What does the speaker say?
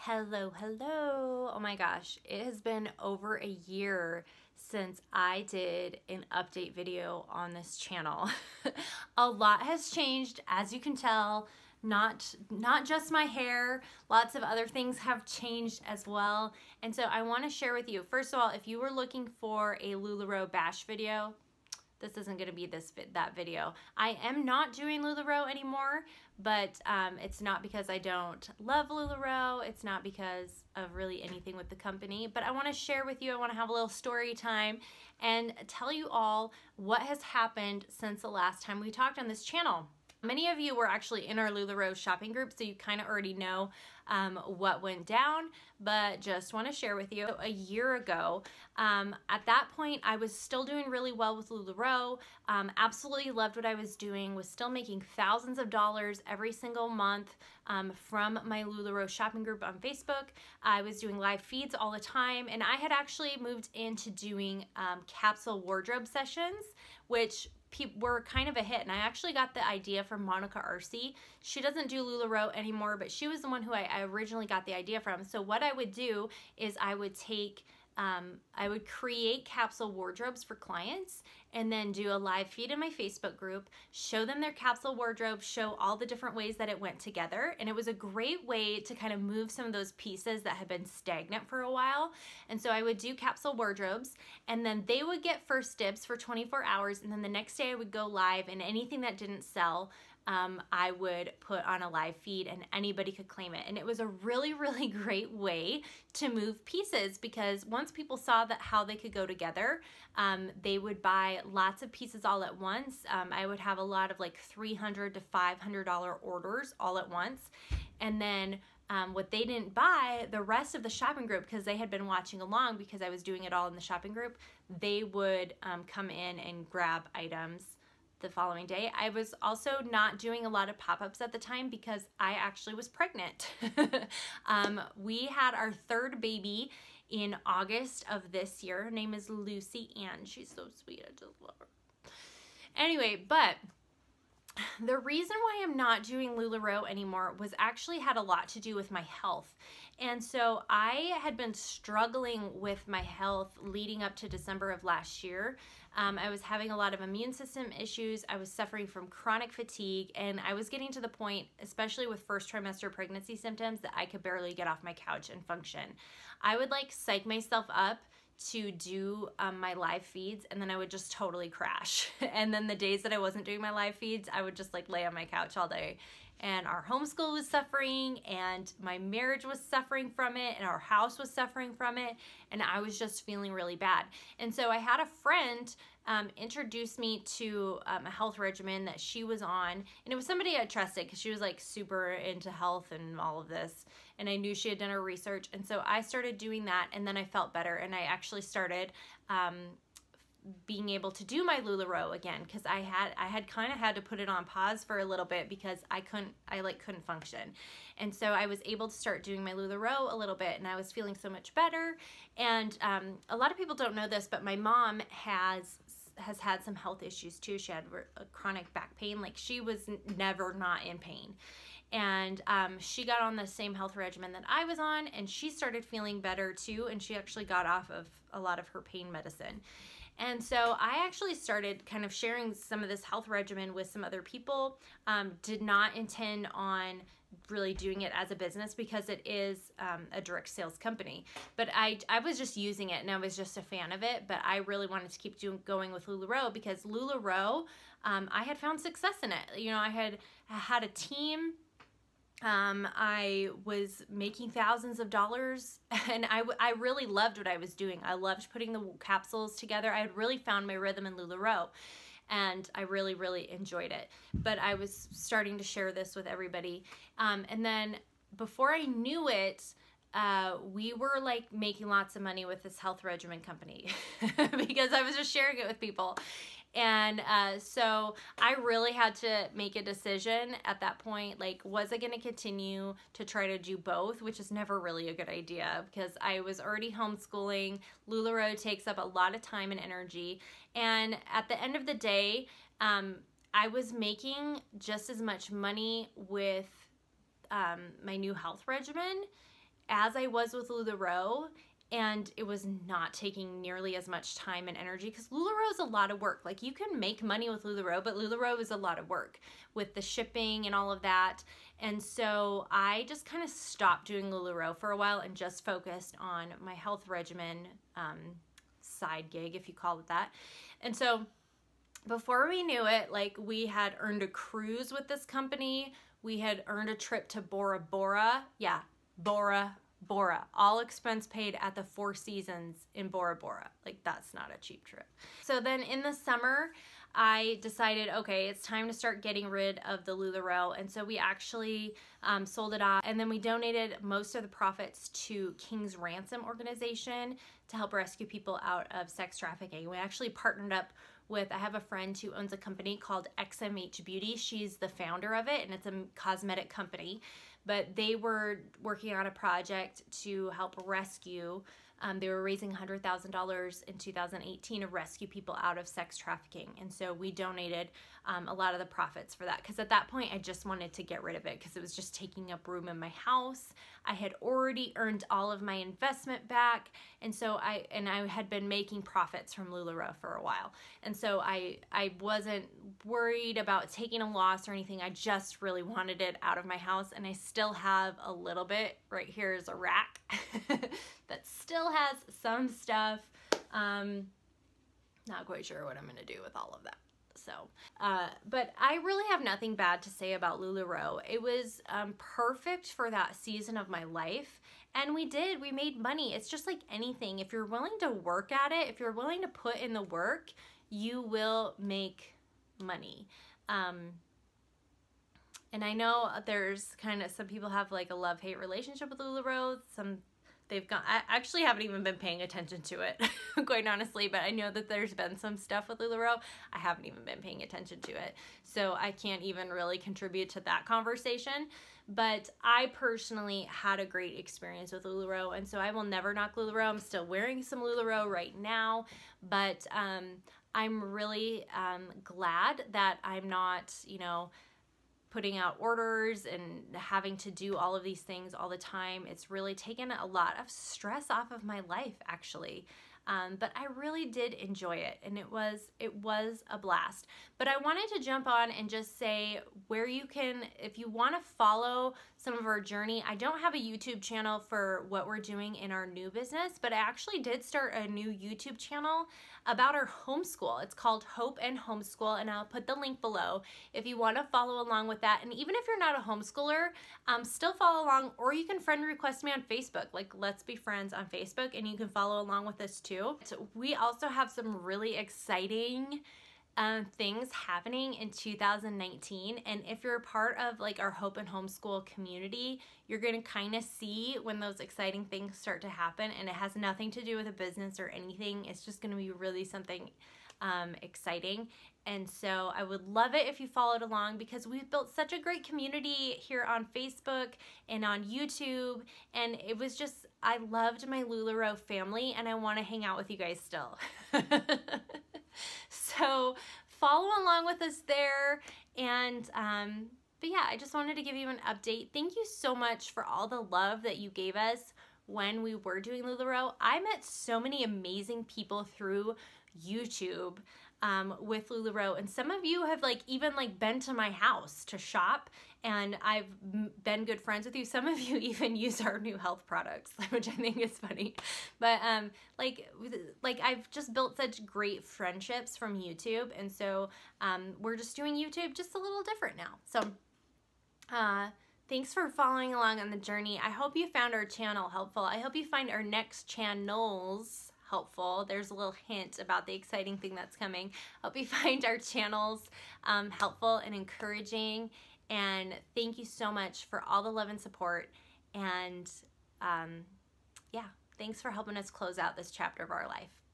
Hello, hello. Oh my gosh, it has been over a year since I did an update video on this channel. A lot has changed, as you can tell, not just my hair, lots of other things have changed as well. And so I want to share with you, first of all, if you were looking for a LuLaRoe bash video, this isn't going to be that video. I am not doing LuLaRoe anymore, but it's not because I don't love LuLaRoe. It's not because of really anything with the company, but I want to share with you. I want to have a little story time and tell you all what has happened since the last time we talked on this channel. Many of you were actually in our LuLaRoe shopping group, so you kind of already know what went down, but just want to share with you. A year ago, at that point, I was still doing really well with LuLaRoe, absolutely loved what I was doing, was still making thousands of dollars every single month from my LuLaRoe shopping group on Facebook. I was doing live feeds all the time, and I had actually moved into doing capsule wardrobe sessions, which were kind of a hit, and I actually got the idea from Monica Arce. She doesn't do LuLaRoe anymore, but she was the one who I originally got the idea from. So what I would do is I would take I would create capsule wardrobes for clients and then do a live feed in my Facebook group, show them their capsule wardrobe, show all the different ways that it went together. And it was a great way to kind of move some of those pieces that had been stagnant for a while. And so I would do capsule wardrobes, and then they would get first dibs for 24 hours. And then the next day I would go live, and anything that didn't sell, I would put on a live feed and anybody could claim it. And it was a really, really great way to move pieces, because once people saw that how they could go together, they would buy lots of pieces all at once. I would have a lot of like $300 to $500 orders all at once. And then what they didn't buy, the rest of the shopping group, because they had been watching along because I was doing it all in the shopping group, they would come in and grab items the following day. I was also not doing a lot of pop-ups at the time because I actually was pregnant. We had our third baby in August of this year. Her name is Lucy Ann. She's so sweet. I just love her. Anyway, but the reason why I'm not doing LuLaRoe anymore was actually had a lot to do with my health. And so I had been struggling with my health leading up to December of last year. I was having a lot of immune system issues. I was suffering from chronic fatigue, and I was getting to the point, especially with first trimester pregnancy symptoms, that I could barely get off my couch and function. I would like psych myself up to do my live feeds, and then I would just totally crash. And then the days that I wasn't doing my live feeds, I would just like lay on my couch all day. And our homeschool was suffering, and my marriage was suffering from it, and our house was suffering from it, and I was just feeling really bad. And so I had a friend introduce me to a health regimen that she was on, and it was somebody I trusted because she was like super into health and all of this, and I knew she had done her research. And so I started doing that, and then I felt better, and I actually started being able to do my LuLaRoe again, because I had kind of had to put it on pause for a little bit because I couldn't function. And so I was able to start doing my LuLaRoe a little bit, and I was feeling so much better. And a lot of people don't know this, but my mom has had some health issues too. She had a chronic back pain. Like, she was never not in pain. And she got on the same health regimen that I was on, and she started feeling better too, and she actually got off of a lot of her pain medicine. And so I actually started kind of sharing some of this health regimen with some other people. Did not intend on really doing it as a business because it is a direct sales company. But I was just using it, and I was just a fan of it. But I really wanted to keep going with LuLaRoe, because LuLaRoe, I had found success in it. You know, I had a team. I was making thousands of dollars, and I really loved what I was doing. I loved putting the capsules together. I had really found my rhythm in LuLaRoe, and I really, really enjoyed it. But I was starting to share this with everybody. And then before I knew it, we were like making lots of money with this health regimen company because I was just sharing it with people. And so I really had to make a decision at that point, like, was I going to continue to try to do both, which is never really a good idea because I was already homeschooling. LuLaRoe takes up a lot of time and energy. And at the end of the day, I was making just as much money with my new health regimen as I was with LuLaRoe, and it was not taking nearly as much time and energy, because LuLaRoe is a lot of work. Like, you can make money with LuLaRoe, but LuLaRoe is a lot of work with the shipping and all of that. And so I just kind of stopped doing LuLaRoe for a while and just focused on my health regimen side gig, if you call it that. And so before we knew it, like, we had earned a cruise with this company. We had earned a trip to Bora Bora. Yeah, Bora Bora, all expense paid at the Four Seasons in Bora Bora. Like, that's not a cheap trip. So then in the summer, I decided, okay, it's time to start getting rid of the LuLaRoe. And so we actually sold it off, and then we donated most of the profits to King's Ransom organization to help rescue people out of sex trafficking. We actually partnered up with, I have a friend who owns a company called XMH Beauty. She's the founder of it, and it's a cosmetic company. But they were working on a project to help rescue. They were raising $100,000 in 2018 to rescue people out of sex trafficking. And so we donated a lot of the profits for that, because at that point I just wanted to get rid of it because it was just taking up room in my house. I had already earned all of my investment back, and so I had been making profits from LuLaRoe for a while. And so I wasn't worried about taking a loss or anything. I just really wanted it out of my house, and I still have a little bit. Right here is a rack that still has some stuff. Not quite sure what I'm gonna do with all of that. So, but I really have nothing bad to say about LuLaRoe. It was perfect for that season of my life, and we made money. It's just like anything. If you're willing to work at it, if you're willing to put in the work, you will make money. And I know there's kind of, some people have like a love-hate relationship with LuLaRoe. I actually haven't even been paying attention to it, quite honestly, but I know that there's been some stuff with LuLaRoe. I haven't even been paying attention to it, so I can't even really contribute to that conversation. But I personally had a great experience with LuLaRoe, and so I will never knock LuLaRoe. I'm still wearing some LuLaRoe right now, but I'm really glad that I'm not, putting out orders and having to do all of these things all the time. It's really taken a lot of stress off of my life, actually. But I really did enjoy it, and it was a blast. But I wanted to jump on and just say where you can, if you want to follow some of our journey. I don't have a YouTube channel for what we're doing in our new business, but I actually did start a new YouTube channel about our homeschool. It's called Hope and Homeschool, and I'll put the link below if you want to follow along with that. And even if you're not a homeschooler, still follow along, or you can friend request me on Facebook. Like, let's be friends on Facebook, and you can follow along with us too. So we also have some really exciting things happening in 2019, and if you're a part of like our Hope and Homeschool community, you're gonna kind of see when those exciting things start to happen, and it has nothing to do with a business or anything. It's just gonna be really something exciting. And so I would love it if you followed along, because we've built such a great community here on Facebook and on YouTube, and it was just, I loved my LuLaRoe family, and I want to hang out with you guys still. So follow along with us there, and but yeah, I just wanted to give you an update. Thank you so much for all the love that you gave us when we were doing LuLaRoe. I met so many amazing people through YouTube with LuLaRoe, and some of you have even been to my house to shop, and I've been good friends with you. Some of you even use our new health products, which I think is funny. But I've just built such great friendships from YouTube, and so we're just doing YouTube just a little different now. So thanks for following along on the journey. I hope you found our channel helpful. I hope you find our next channels helpful. There's a little hint about the exciting thing that's coming. Hope you find our channels helpful and encouraging, and thank you so much for all the love and support, and yeah, thanks for helping us close out this chapter of our life.